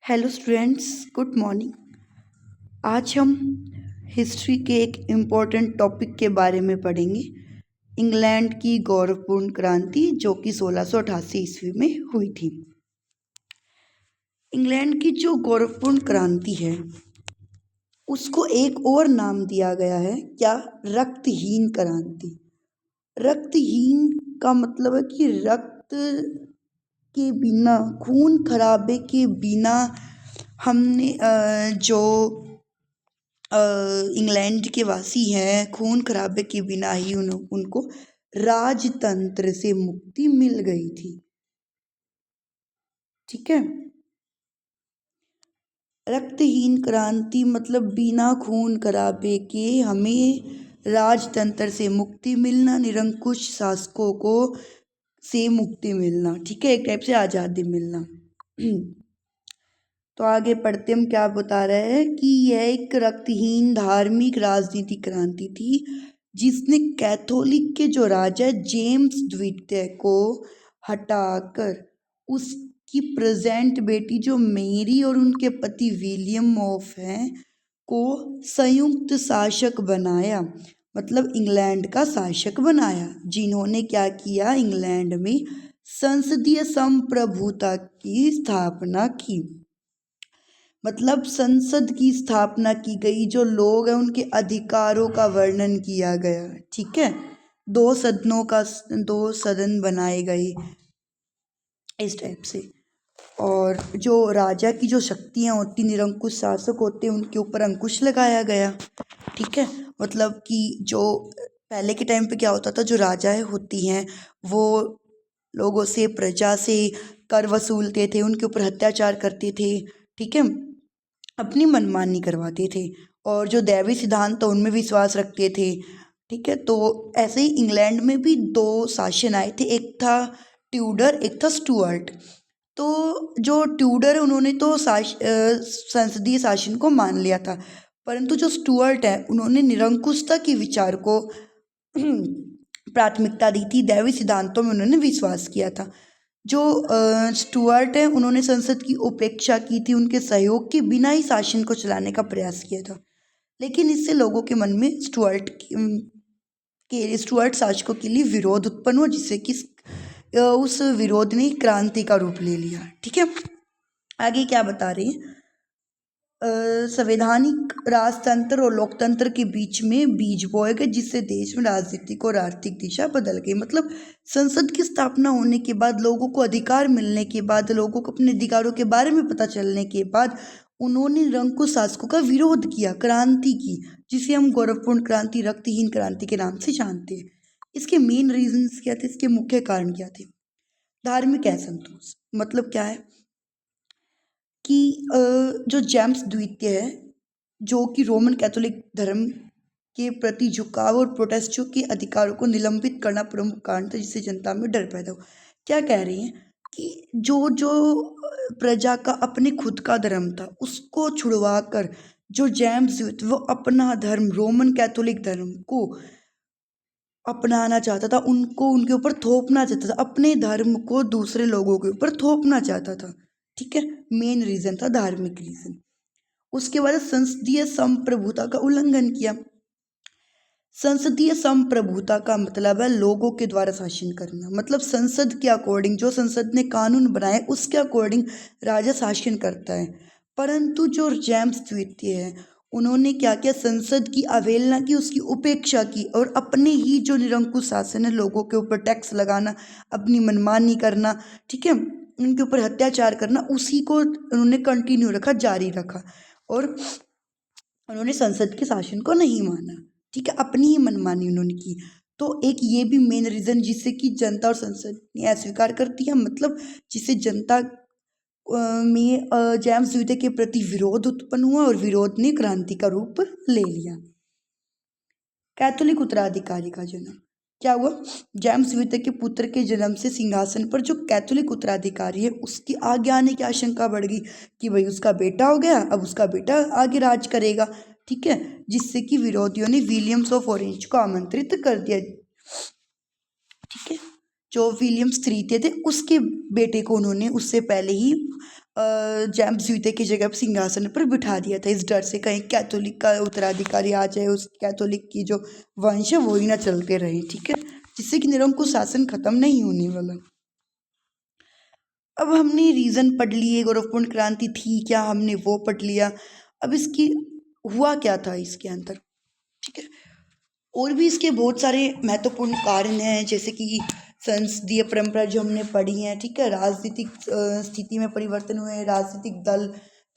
Hello students, good morning. आज हम history के एक इम्पोर्टेंट टॉपिक के बारे में पढ़ेंगे। इंग्लैंड की गौरवपूर्ण क्रांति जो कि 1688 ईस्वी में हुई थी। इंग्लैंड की जो गौरवपूर्ण क्रांति है उसको एक और नाम दिया गया है, क्या? रक्तहीन क्रांति। रक्तहीन का मतलब है कि रक्त के बिना, खून खराबे के बिना हमने जो इंग्लैंड के वासी हैं, खून खराबे के बिना ही उनको राजतंत्र से मुक्ति मिल गई थी। ठीक है। रक्तहीन क्रांति मतलब बिना खून खराबे के हमें राजतंत्र से मुक्ति मिलना, निरंकुश शासकों को से मुक्ति मिलना। ठीक है, एक टाइप से आज़ादी मिलना। तो आगे पढ़ते हम क्या बता रहे हैं कि यह एक रक्तहीन धार्मिक राजनीतिक क्रांति थी जिसने कैथोलिक के जो राजा जेम्स द्वितीय को हटाकर उसकी प्रेजेंट बेटी जो मेरी और उनके पति विलियम ऑफ हैं को संयुक्त शासक बनाया, मतलब इंग्लैंड का शासक बनाया, जिन्होंने क्या किया, इंग्लैंड में संसदीय संप्रभुता की स्थापना की। मतलब संसद की स्थापना की गई, जो लोग हैं उनके अधिकारों का वर्णन किया गया। ठीक है, दो सदन बनाए गए इस टाइप से। और जो राजा की जो शक्तियाँ होती, निरंकुश शासक होते हैं, उनके ऊपर अंकुश लगाया गया। ठीक है, मतलब कि जो पहले के टाइम पे क्या होता था, जो राजाएं होती हैं वो लोगों से, प्रजा से कर वसूलते थे, उनके ऊपर अत्याचार करते थे। ठीक है, अपनी मनमानी करवाते थे और जो दैवी सिद्धांत था उनमें विश्वास रखते थे। ठीक है, तो ऐसे ही इंग्लैंड में भी दो शासन आए थे, एक था ट्यूडर, एक था स्टुअर्ट। तो जो ट्यूडर है उन्होंने तो संसदीय शासन को मान लिया था, परंतु जो स्टुअर्ट है उन्होंने निरंकुशता के विचार को प्राथमिकता दी थी, दैवी सिद्धांतों में उन्होंने विश्वास किया था। जो स्टुअर्ट हैं उन्होंने संसद की उपेक्षा की थी, उनके सहयोग के बिना ही शासन को चलाने का प्रयास किया था। लेकिन इससे लोगों के मन में स्टुअर्ट शासकों के लिए विरोध उत्पन्न हुआ, जिससे कि उस विरोध ने क्रांति का रूप ले लिया। ठीक है, आगे क्या बता रहे हैं, संवैधानिक राजतंत्र और लोकतंत्र के बीच में बीज बोए गए, जिससे देश में राजनीतिक और आर्थिक दिशा बदल गई। मतलब संसद की स्थापना होने के बाद, लोगों को अधिकार मिलने के बाद, लोगों को अपने अधिकारों के बारे में पता चलने के बाद उन्होंने निरंकुश शासकों का विरोध किया, क्रांति की, जिसे हम गौरवपूर्ण क्रांति, रक्तहीन क्रांति के नाम से जानते हैं। इसके मेन रीजंस क्या थे, इसके मुख्य कारण क्या थे? धार्मिक असंतोष, मतलब क्या है कि जो जेम्स द्वितीय है, जो कि रोमन कैथोलिक धर्म के प्रति झुकाव और प्रोटेस्टियों के अधिकारों को निलंबित करना प्रमुख कारण था, जिससे जनता में डर पैदा हुआ। क्या कह रही हैं कि जो जो प्रजा का अपने खुद का धर्म था उसको छुड़वा कर जो जेम्स द्वितीय वो अपना धर्म, रोमन कैथोलिक धर्म को अपनाना चाहता था, उनको उनके ऊपर थोपना चाहता था, अपने धर्म को दूसरे लोगों के ऊपर थोपना चाहता था। ठीक है, मेन रीजन था धार्मिक रीजन। उसके बाद संसदीय संप्रभुता का उल्लंघन किया। संसदीय संप्रभुता का मतलब है लोगों के द्वारा शासन करना, मतलब संसद के अकॉर्डिंग, जो संसद ने कानून बनाए उसके अकॉर्डिंग राजा शासन करता है। परंतु जो जेम्स द्वितीय है उन्होंने क्या किया, संसद की अवहेलना की, उसकी उपेक्षा की और अपने ही जो निरंकुश शासन है, लोगों के ऊपर टैक्स लगाना, अपनी मनमानी करना, ठीक है, उनके ऊपर अत्याचार करना, उसी को उन्होंने कंटिन्यू रखा, जारी रखा और उन्होंने संसद के शासन को नहीं माना। ठीक है, अपनी ही मनमानी उन्होंने की। तो एक ये भी मेन रीज़न, जिससे कि जनता और संसद ने अस्वीकार कर दिया, मतलब जिससे जनता में जेम्स द्वितीय के प्रति विरोध उत्पन्न हुआ और विरोध ने क्रांति का रूप ले लिया। कैथोलिक उत्तराधिकारी का जन्म क्या हुआ, जेम्स द्वितीय के पुत्र के जन्म से सिंहासन पर जो कैथोलिक उत्तराधिकारी है उसकी आगे आने की आशंका बढ़ गई कि भाई उसका बेटा हो गया, अब उसका बेटा आगे राज करेगा। ठीक है, जिससे कि विरोधियों ने विलियम्स ऑफ ऑरेंज को आमंत्रित कर दिया। ठीक है, जो विलियम्स तृतीय थे उसके बेटे को उन्होंने उससे पहले ही जेम्स द्वितीय की जगह पर सिंहासन पर बिठा दिया था, इस डर से कहीं कैथोलिक का उत्तराधिकारी आ जाए, उस कैथोलिक की जो वंश है वो ही ना चलते रहे। ठीक है, जिससे कि निरंकुश शासन खत्म नहीं होने वाला। अब हमने रीज़न पढ़ लिए, गौरवपूर्ण क्रांति थी क्या, हमने वो पढ़ लिया। अब इसकी हुआ क्या था इसके अंदर। ठीक है, और भी इसके बहुत सारे महत्वपूर्ण कारण हैं, जैसे कि संसदीय परंपरा जो हमने पढ़ी है। ठीक है, राजनीतिक स्थिति में परिवर्तन हुए, राजनीतिक दल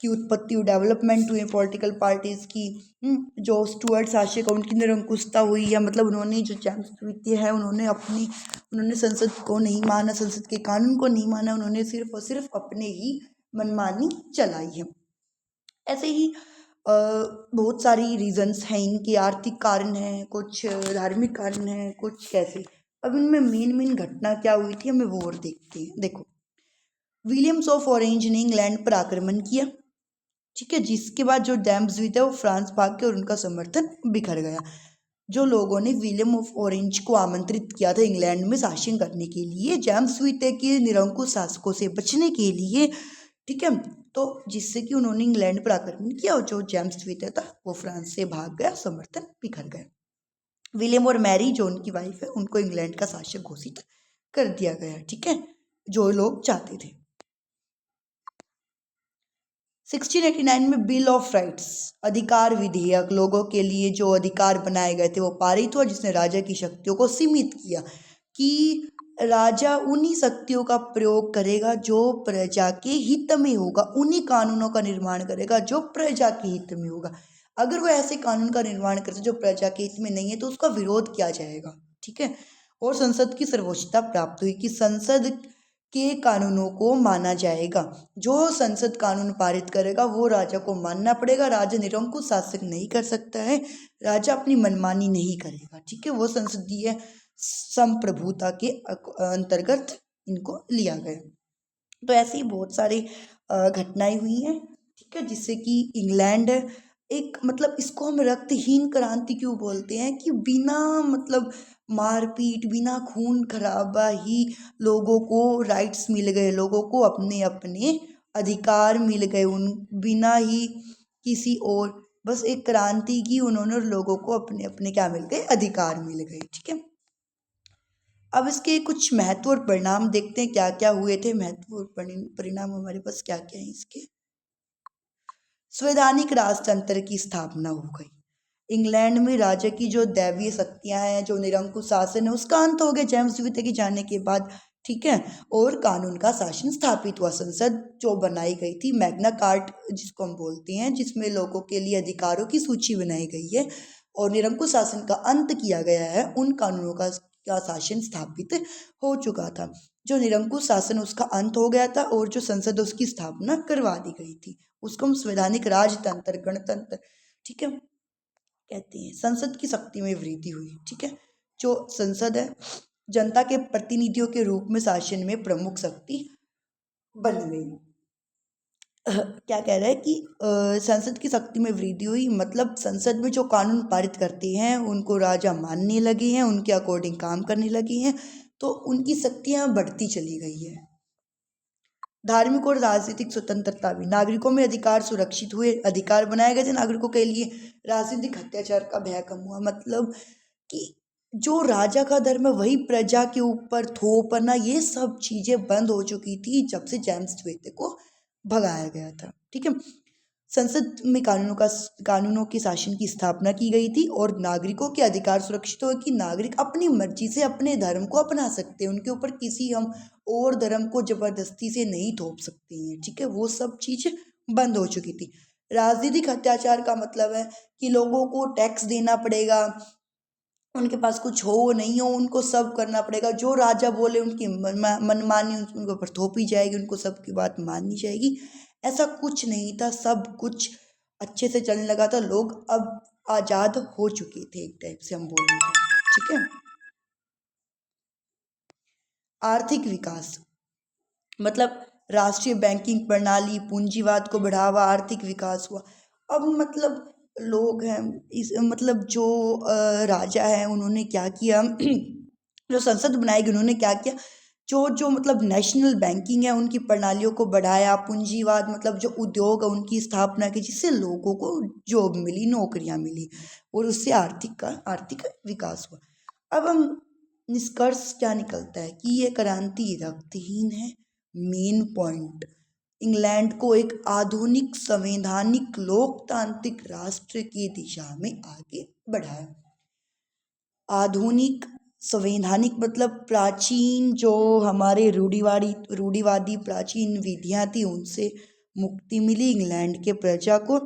की उत्पत्ति हुई, डेवलपमेंट हुए पॉलिटिकल पार्टीज की। जो स्टुअर्ट शासक है उनकी निरंकुशता हुई, या मतलब उन्होंने जो जेम्स द्वितीय है उन्होंने संसद को नहीं माना, संसद के कानून को नहीं माना, उन्होंने सिर्फ और सिर्फ अपने ही मनमानी चलाई है। ऐसे ही बहुत सारी रीजंस हैं इनके, आर्थिक कारण हैं, कुछ धार्मिक कारण हैं, कुछ कैसे। अब इनमें मेन घटना क्या हुई थी हमें वो और देखते हैं। देखो, विलियम्स ऑफ ऑरेंज ने इंग्लैंड पर आक्रमण किया। ठीक है, जिसके बाद जो जेम्स द्वितीय वो फ्रांस भाग के और उनका समर्थन बिखर गया। जो लोगों ने विलियम ऑफ ऑरेंज को आमंत्रित किया था इंग्लैंड में शासन करने के लिए, जेम्स द्वितीय के निरंकुश शासकों से बचने के लिए। ठीक है, तो जिससे कि उन्होंने इंग्लैंड पर आक्रमण किया और जो जेम्स द्वितीय था वो फ्रांस से भाग गया, समर्थन बिखर गया। विलियम और मैरी जो उनकी वाइफ है उनको इंग्लैंड का शासक घोषित कर दिया गया। ठीक है, जो लोग चाहते थे। 1689 में बिल ऑफ राइट्स, अधिकार विधेयक, लोगों के लिए जो अधिकार बनाए गए थे वो पारित हुआ, जिसने राजा की शक्तियों को सीमित किया कि राजा उन्हीं शक्तियों का प्रयोग करेगा जो प्रजा के हित में होगा, उन्हीं कानूनों का निर्माण करेगा जो प्रजा के हित में होगा। अगर वो ऐसे कानून का निर्माण करते जो प्रजा के हित में नहीं है तो उसका विरोध किया जाएगा। ठीक है, और संसद की सर्वोच्चता प्राप्त हुई कि संसद के कानूनों को माना जाएगा। जो संसद कानून पारित करेगा वो राजा को मानना पड़ेगा। राजा निरंकुश शासन नहीं कर सकता है, राजा अपनी मनमानी नहीं करेगा। ठीक है, वो संसदीय संप्रभुता के अंतर्गत इनको लिया गया। तो ऐसे ही बहुत सारी घटनाएं हुई हैं। ठीक है, जिससे कि इंग्लैंड एक, मतलब इसको हम रक्तहीन क्रांति क्यों बोलते हैं, कि बिना मतलब मारपीट, बिना खून खराबा ही लोगों को राइट्स मिल गए, लोगों को अपने अपने अधिकार मिल गए, उन बिना ही किसी और, बस एक क्रांति की उन्होंने, लोगों को अपने अपने क्या मिल गए, अधिकार मिल गए। ठीक है, अब इसके कुछ महत्व और परिणाम देखते हैं क्या क्या हुए थे। महत्व और परिणाम हमारे पास क्या क्या है इसके। संवैधानिक राजतंत्र की स्थापना हो गई। इंग्लैंड में राजा की जो दैवीय शक्तियां हैं, जो निरंकुश शासन है, उसका अंत हो गया जेम्स द्वितीय के जाने के बाद। ठीक है, और कानून का शासन स्थापित हुआ। संसद जो बनाई गई थी, मैग्ना कार्ट जिसको हम बोलते हैं, जिसमें लोगों के लिए अधिकारों की सूची बनाई गई है और निरंकुश शासन का अंत किया गया है, उन कानूनों का शासन स्थापित हो चुका था। जो निरंकुश शासन उसका अंत हो गया था और जो संसद उसकी स्थापना करवा दी गई थी, उसको हम संवैधानिक राजतंत्र, गणतंत्र, ठीक है, कहते हैं। संसद की शक्ति में वृद्धि हुई। ठीक है, जो संसद है जनता के प्रतिनिधियों के रूप में शासन में प्रमुख शक्ति बन गई। क्या कह रहा है कि संसद की शक्ति में वृद्धि हुई, मतलब संसद में जो कानून पारित करते हैं उनको राजा मानने लगे हैं, उनके अकॉर्डिंग काम करने लगे हैं, तो उनकी शक्तियाँ बढ़ती चली गई है। धार्मिक और राजनीतिक स्वतंत्रता भी, नागरिकों में अधिकार सुरक्षित हुए, अधिकार बनाए गए थे नागरिकों के लिए। राजनीतिक अत्याचार का भय कम हुआ, मतलब कि जो राजा का धर्म है वही प्रजा के ऊपर थोपना, ये सब चीजें बंद हो चुकी थी जब से जेम्स द्वितीय को भगाया गया था। ठीक है, संसद में कानूनों के शासन की स्थापना की गई थी और नागरिकों के अधिकार सुरक्षित हो कि नागरिक अपनी मर्जी से अपने धर्म को अपना सकते हैं, उनके ऊपर किसी हम और धर्म को जबरदस्ती से नहीं थोप सकते हैं। ठीक है, वो सब चीज़ बंद हो चुकी थी। राजनीतिक अत्याचार का मतलब है कि लोगों को टैक्स देना पड़ेगा, उनके पास कुछ हो नहीं हो उनको सब करना पड़ेगा, जो राजा बोले उनकी मनमानी उनके ऊपर थोपी जाएगी, उनको सबकी बात माननी जाएगी। ऐसा कुछ नहीं था, सब कुछ अच्छे से चलने लगा था, लोग अब आज़ाद हो चुके थे एक टाइप से हम बोलेंगे। ठीक है, आर्थिक विकास, मतलब राष्ट्रीय बैंकिंग प्रणाली, पूंजीवाद को बढ़ावा, आर्थिक विकास हुआ। अब मतलब लोग हैं इस, मतलब जो राजा हैं उन्होंने क्या किया जो संसद बनाई गई उन्होंने क्या किया, जो जो मतलब नेशनल बैंकिंग है उनकी प्रणालियों को बढ़ाया, पूंजीवाद मतलब जो उद्योग है उनकी स्थापना की, जिससे लोगों को जॉब मिली, नौकरियां मिली और उससे आर्थिक विकास हुआ। अब हम निष्कर्ष क्या निकलता है कि ये क्रांति रक्तहीन है। मेन पॉइंट, इंग्लैंड को एक आधुनिक संवैधानिक लोकतांत्रिक राष्ट्र की दिशा में आगे बढ़ाया। आधुनिक संवैधानिक मतलब प्राचीन जो हमारे रूढ़िवादी प्राचीन विधियां थी उनसे मुक्ति मिली। इंग्लैंड के प्रजा को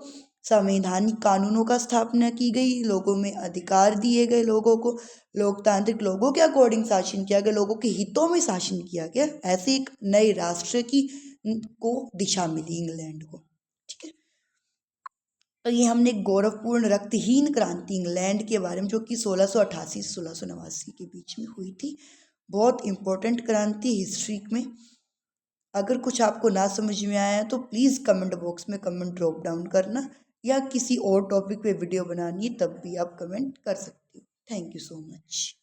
संवैधानिक कानूनों का स्थापना की गई, लोगों में अधिकार दिए गए, लोगों को लोकतांत्रिक लोगों के अकॉर्डिंग शासन किया गया, लोगों के हितों में शासन किया गया। ऐसे एक नए राष्ट्र की को दिशा मिली इंग्लैंड को। ठीक है, तो ये हमने गौरवपूर्ण रक्तहीन क्रांति इंग्लैंड के बारे में, जो कि 1688 से 1689 के बीच में हुई थी, बहुत इंपॉर्टेंट क्रांति हिस्ट्री में। अगर कुछ आपको ना समझ में आया तो प्लीज़ कमेंट बॉक्स में कमेंट ड्रॉप डाउन करना, या किसी और टॉपिक पे वीडियो बनानी है तब भी आप कमेंट कर सकते हो। Thank you so much.